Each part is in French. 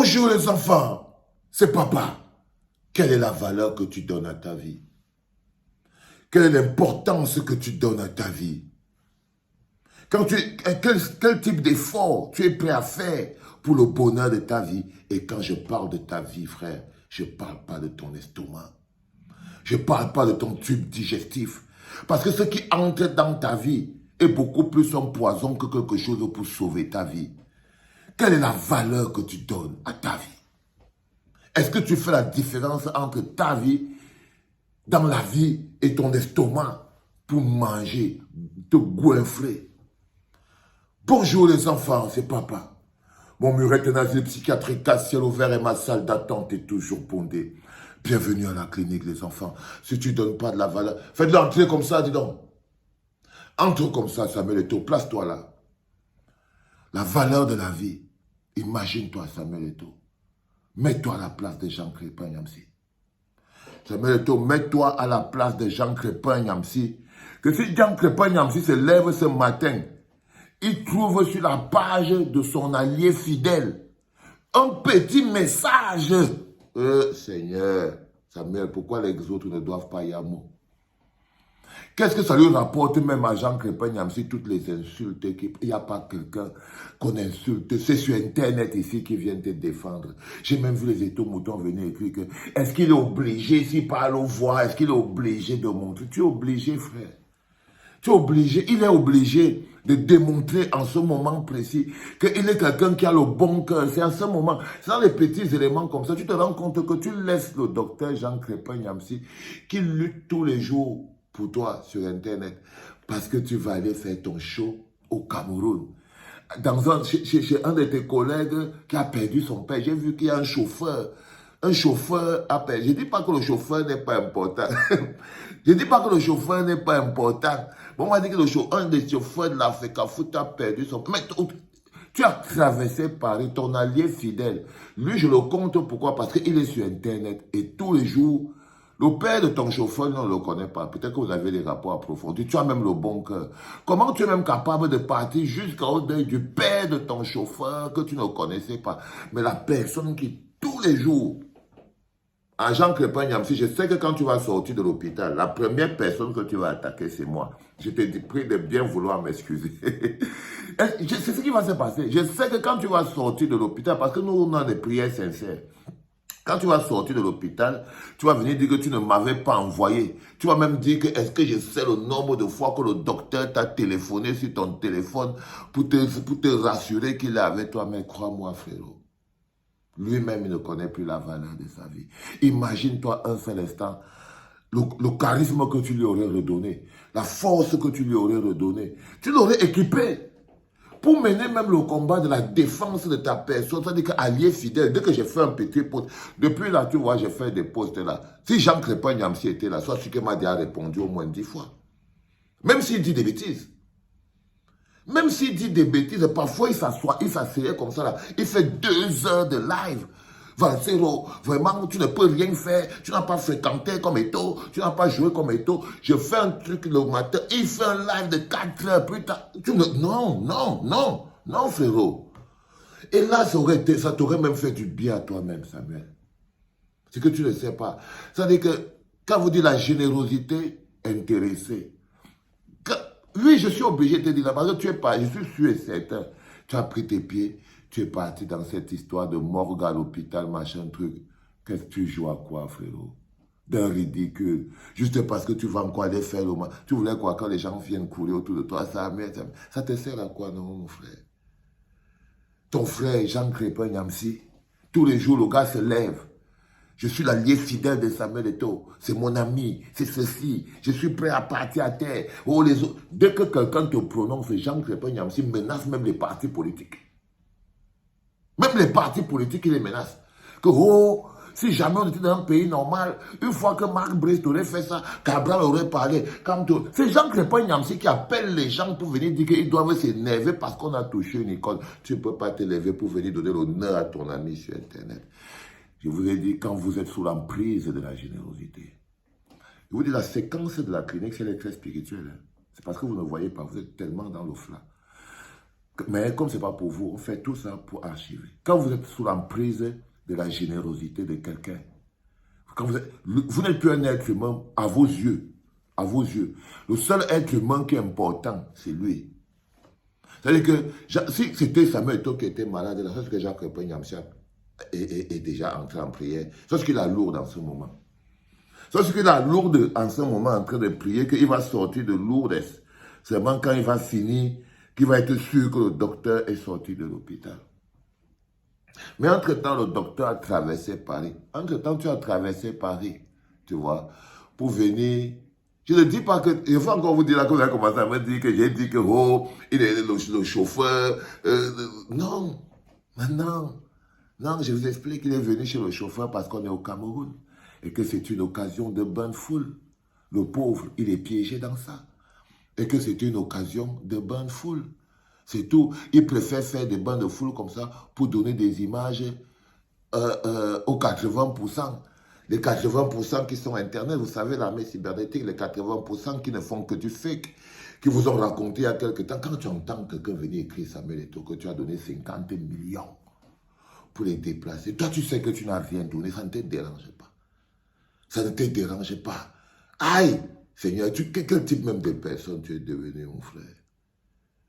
Bonjour les enfants, c'est papa. Quelle est la valeur que tu donnes à ta vie? Quelle est l'importance que tu donnes à ta vie? Quel type d'effort tu es prêt à faire pour le bonheur de ta vie? Et quand je parle de ta vie, frère, je ne parle pas de ton estomac. Je ne parle pas de ton tube digestif. Parce que ce qui entre dans ta vie est beaucoup plus un poison que quelque chose pour sauver ta vie. Quelle est la valeur que tu donnes à ta vie? Est-ce que tu fais la différence entre ta vie, dans la vie, et ton estomac pour manger, te goinfrer? Bonjour les enfants, c'est papa. Mon muret est asile psychiatrique, à ciel ouvert et ma salle d'attente est toujours bondée. Bienvenue à la clinique les enfants. Si tu ne donnes pas de la valeur, faites l'entrée comme ça, dis donc. Entre comme ça, Samuel Eto'o, place-toi là. La valeur de la vie. Imagine-toi Samuel Eto'o. Mets-toi à la place de Jean Crépin Niamsi. Samuel Eto'o, mets-toi à la place de Jean Crépin Niamsi. Que si Jean Crépin Niamsi se lève ce matin, il trouve sur la page de son allié fidèle un petit message. Seigneur, Samuel, pourquoi les autres ne doivent pas y avoir mot? Qu'est-ce que ça lui rapporte même à Jean Crépin Niamsi, toutes les insultes? Il n'y a pas quelqu'un qu'on insulte. C'est sur Internet ici qui vient te défendre. J'ai même vu les étos-moutons venir écrire que est-ce qu'il est obligé, s'il parle aux voix, est-ce qu'il est obligé de montrer? Tu es obligé, frère. Tu es obligé, il est obligé de démontrer en ce moment précis qu'il est quelqu'un qui a le bon cœur. C'est en ce moment, c'est dans les petits éléments comme ça, tu te rends compte que tu laisses le docteur Jean Crépin Niamsi qui lutte tous les jours pour toi sur Internet parce que tu vas aller faire ton show au Cameroun. Chez un de tes collègues qui a perdu son père, j'ai vu qu'il y a un chauffeur. Un chauffeur a perdu. Je ne dis pas que le chauffeur n'est pas important. Je ne dis pas que le chauffeur n'est pas important. Bon, on m'a dit que un des chauffeurs de l'Africa Foot a perdu son père. Mais tu as traversé Paris, ton allié fidèle. Lui, je le compte pourquoi? Parce qu'il est sur Internet et tous les jours, le père de ton chauffeur, on ne le connaît pas. Peut-être que vous avez des rapports approfondis. Tu as même le bon cœur. Comment tu es même capable de partir jusqu'au deuil du père de ton chauffeur que tu ne connaissais pas? Mais la personne qui, tous les jours, à Jean Crépin Niamsi, je sais que quand tu vas sortir de l'hôpital, la première personne que tu vas attaquer, c'est moi. Je te prie de bien vouloir m'excuser. C'est ce qui va se passer. Je sais que quand tu vas sortir de l'hôpital, parce que nous, on a des prières sincères. Quand tu vas sortir de l'hôpital, tu vas venir dire que tu ne m'avais pas envoyé. Tu vas même dire que est-ce que je sais le nombre de fois que le docteur t'a téléphoné sur ton téléphone pour te rassurer qu'il est avec toi. Mais crois-moi, frérot, lui-même, il ne connaît plus la valeur de sa vie. Imagine-toi un seul instant le charisme que tu lui aurais redonné, la force que tu lui aurais redonné. Tu l'aurais équipé pour mener même le combat de la défense de ta personne. C'est-à-dire qu'allié fidèle, dès que j'ai fait un petit poste, depuis là, tu vois, j'ai fait des postes là. Si Jean Crépin Niamsi était là, soit celui qui m'a déjà répondu au moins 10 fois. Même s'il dit des bêtises. Même s'il dit des bêtises, parfois il s'assoit, il s'asseyait comme ça là. Il fait 2 heures de live. Valsero, vraiment, tu ne peux rien faire. Tu n'as pas fréquenté comme Eto'o. Tu n'as pas joué comme Eto'o. Je fais un truc le matin. Il fait un live de 4 heures plus tard. Non, frérot. Et là, ça t'aurait même fait du bien à toi-même, Samuel. C'est que tu ne sais pas. C'est-à-dire que, quand vous dites la générosité intéressée, oui, je suis obligé de te dire, parce que tu es pas, je suis sûr et certain, tu as pris tes pieds, tu es parti dans cette histoire de morgue à l'hôpital, machin truc. Qu'est-ce que tu joues à quoi, frérot? D'un ridicule. Juste parce que tu vas encore aller faire le mal. Tu voulais quoi quand les gens viennent courir autour de toi? Ça te sert à quoi, non, mon frère? Ton frère, Jean Crépin Niamsi, tous les jours, le gars se lève. Je suis l'allié fidèle de Samuel Eto'o. C'est mon ami, c'est ceci. Je suis prêt à partir à terre. Oh, les autres. Dès que quelqu'un te prononce, Jean Crépin Niamsi menace même les partis politiques. Même les partis politiques, il les menace. Que, oh, si jamais on était dans un pays normal, une fois que Marc Brice aurait fait ça, Cabral aurait parlé. C'est Jean Crépin Niamsi qui appelle les gens pour venir dire qu'ils doivent s'énerver parce qu'on a touché une icône. Tu ne peux pas t'élever pour venir donner l'honneur à ton ami sur Internet. Je vous ai dit, quand vous êtes sous l'emprise de la générosité, je vous dis, la séquence de la clinique, c'est très spirituelle. C'est parce que vous ne voyez pas, vous êtes tellement dans le flanc. Mais comme ce n'est pas pour vous, on fait tout ça pour archiver. Quand vous êtes sous l'emprise de la générosité de quelqu'un, quand vous n'êtes plus un être humain à vos yeux. À vos yeux. Le seul être humain qui est important, c'est lui. C'est-à-dire que si c'était Samuel Eto'o qui était malade, la chose que Jacques Nyamsi est déjà entré en prière, c'est ce qu'il a lourd en ce moment. C'est ce qu'il a lourd en ce moment en train de prier, qu'il va sortir de Lourdes. Seulement quand il va finir, qu'il va être sûr que le docteur est sorti de l'hôpital. Mais entre-temps, le docteur a traversé Paris. Entre-temps, tu as traversé Paris, tu vois, pour venir. Je ne dis pas que, il faut encore vous dire là que vous avez commencé à me dire que j'ai dit que, oh, il est le chauffeur. Non, maintenant, non, je vous explique qu'il est venu chez le chauffeur parce qu'on est au Cameroun et que c'est une occasion de bain de foule. Le pauvre, il est piégé dans ça. Et que c'est une occasion de bain de foule. C'est tout. Il préfère faire des bains de foule comme ça pour donner des images aux 80%. Les 80% qui sont Internet, vous savez, l'armée cybernétique, les 80% qui ne font que du fake, qui vous ont raconté il y a quelque temps. Quand tu entends quelqu'un venir écrire Samuel Eto'o, que tu as donné 50 millions pour les déplacer, toi tu sais que tu n'as rien donné, ça ne te dérange pas. Ça ne te dérange pas. Aïe, Seigneur, quel type même de personne tu es devenu, mon frère?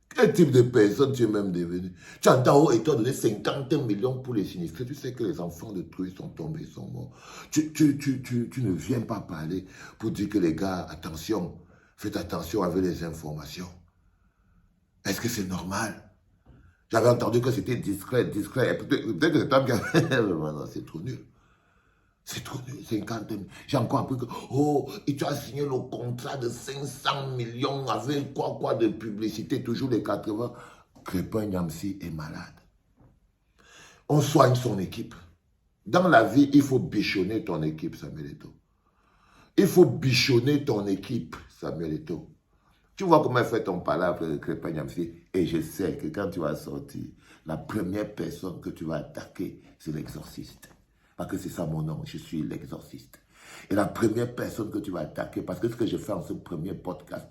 Quel type de personne tu es même devenu? Tu entends, et tu as donné 50 millions pour les sinistrés. Tu sais que les enfants de Trouille sont tombés, sont morts. Tu ne viens pas parler pour dire que les gars, attention, faites attention avec les informations. Est-ce que c'est normal? J'avais entendu que c'était discret. Peut-être que c'est toi qui a... Non, c'est trop nul. C'est trop nul, 50 000. J'ai encore appris que, oh, et tu as signé le contrat de 500 millions avec quoi de publicité, toujours les 80. Crépin Nyamsi est malade. On soigne son équipe. Dans la vie, il faut bichonner ton équipe, Samuel Eto'o. Il faut bichonner ton équipe, Samuel Eto'o. Tu vois comment fait ton palabre, Crépin Nyamsi, et je sais que quand tu vas sortir, la première personne que tu vas attaquer, c'est l'exorciste. Parce que c'est ça mon nom, je suis l'exorciste. Et la première personne que tu vas attaquer, parce que ce que je fais en ce premier podcast,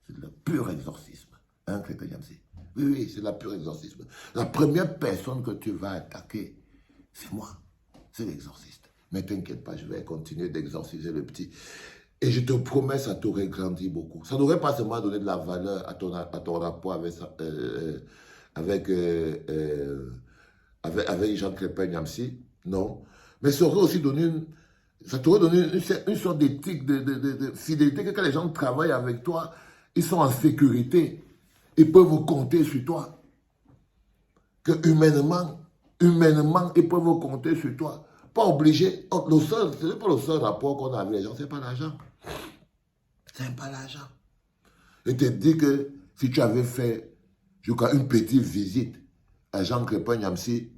c'est le pur exorcisme. Hein, Crépin Nyamsi? Oui, c'est le pur exorcisme. La première personne que tu vas attaquer, c'est moi. C'est l'exorciste. Mais t'inquiète pas, je vais continuer d'exorciser le petit. Et je te promets, ça t'aurait grandi beaucoup. Ça n'aurait pas seulement donné de la valeur à ton rapport avec Jean Crépin Nyamsi, non. Mais ça aurait aussi donné ça t'aurait donné une sorte d'éthique, de fidélité, que quand les gens travaillent avec toi, ils sont en sécurité. Ils peuvent compter sur toi. Que humainement, ils peuvent compter sur toi. Pas obligé. C'est pas le seul rapport qu'on a avec les gens, c'est pas l'argent. C'est pas l'argent. Je te dis que si tu avais fait, je crois, une petite visite à Jean Crépin Nyamsi,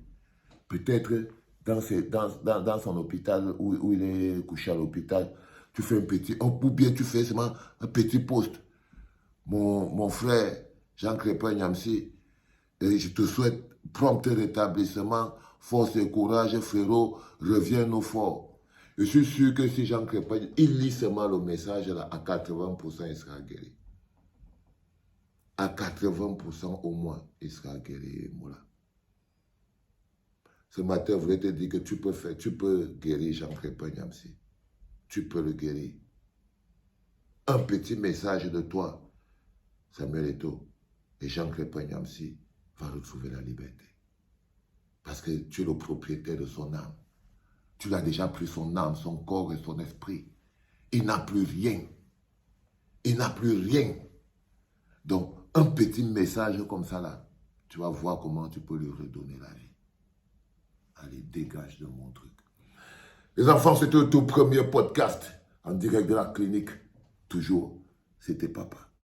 peut-être dans son hôpital, où il est couché à l'hôpital, tu fais un petit, ou bien tu fais seulement un petit post. Mon frère, Jean Crépin Nyamsi, je te souhaite prompt rétablissement, force et courage, frérot, reviens-nous fort. Je suis sûr que si Jean Crépin, il lit seulement le message là, à 80%, il sera guéri. À 80% au moins, il sera guéri, Moula. Ce matin, je voulais te dire que tu peux guérir Jean Crépin Nyamsi. Tu peux le guérir. Un petit message de toi, Samuel Eto'o, et Jean Crépin Nyamsi va retrouver la liberté. Parce que tu es le propriétaire de son âme. Tu l'as déjà pris son âme, son corps et son esprit. Il n'a plus rien. Il n'a plus rien. Donc, un petit message comme ça là, tu vas voir comment tu peux lui redonner la vie. Allez, dégage de mon truc. Les enfants, c'était le tout premier podcast en direct de la clinique. Toujours, c'était papa.